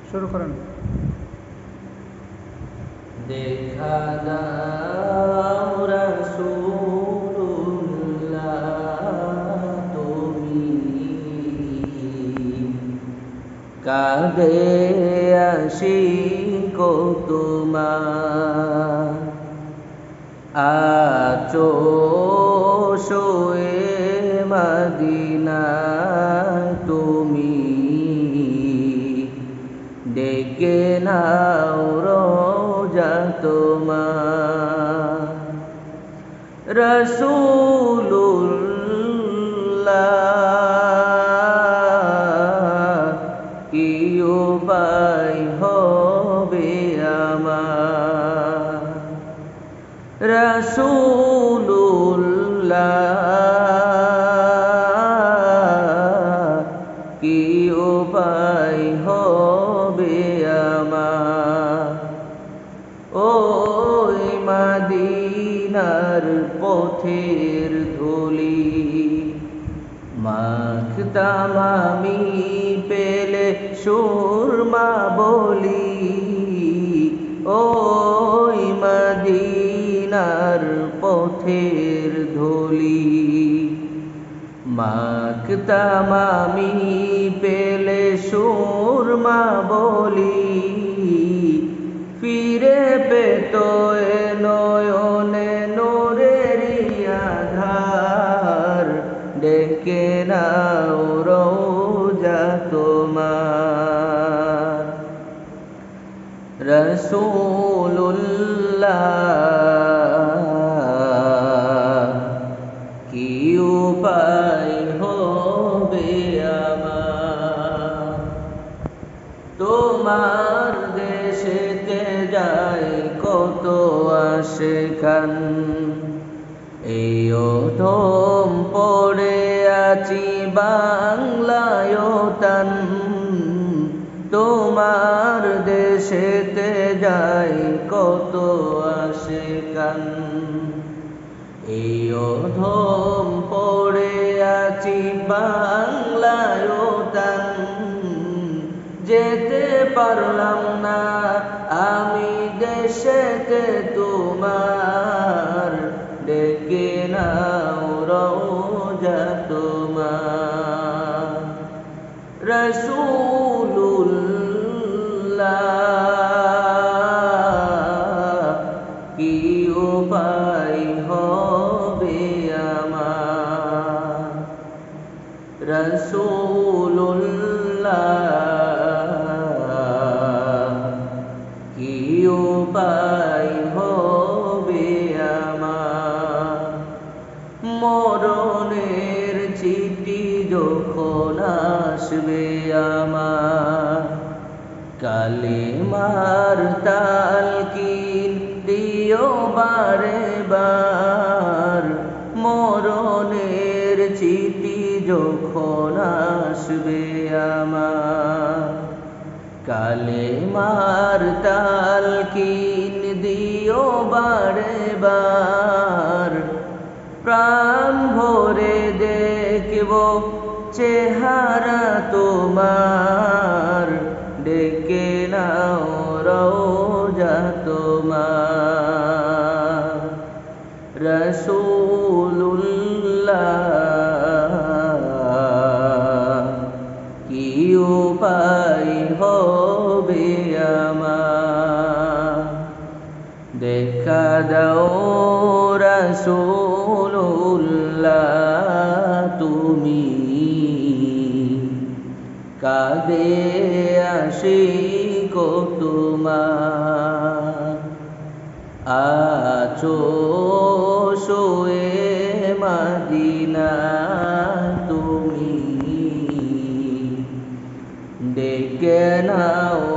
শুরু করেন। দেখা দাও রাসূলুল্লাহ তুমি কাঁদে আশিক তোমার আছো শোয়ে মদিনায় তুমি ডেকে নাও রোজা তোমার রাসূলুল্লাহ কি উপায় হবে আমার রাসূলুল্লাহ কি উপায় হবে আমার ওই মদিনার পথের ধুলি মাখতাম আমি পেলে সুরমা বলি ওই মদিনার পথের ধুলি মাখতাম আমি পেলে সুরমা বলি ফিরে পেত এ নয়নে নূরেরি আধার ডেকে নাও রোজা তোমার রাসূলুল্লাহ কি উপায় হবে আমার তোমার দেশেতে যায় কত আশিকান এই অধম পড়ে আছি বাংলায় তান তোমার দেশেতে যায় কত আশিকান এই অধম পড়ে আছি বাংলায় তান যেতে পারলাম না আমি দেশেতে তোমার ডেকে নাও রোজা তোমার রাসূলুল্লাহ কি উপায় হবে আমার রাসূলুল্লাহ কি উপায় হবে আমার মরণের চিঠি যখন আসবে আমার কালেমার তালকিন দিও বারে বার মরণের চিঠি যখন আসবে আমার কালেমার তালকিন দিও বারে বার প্রাণ ভরে দেখব চেহারা তোমার ডেকে নাও রোজা তোমার রাসূলুল্লাহ কি উপায় হবে আমার দেখা দাও রাসূলুল্লাহ তুমি কাঁদে আশিক তোমার আছো শোয়ে মদিনা তুমি ডেকে নাও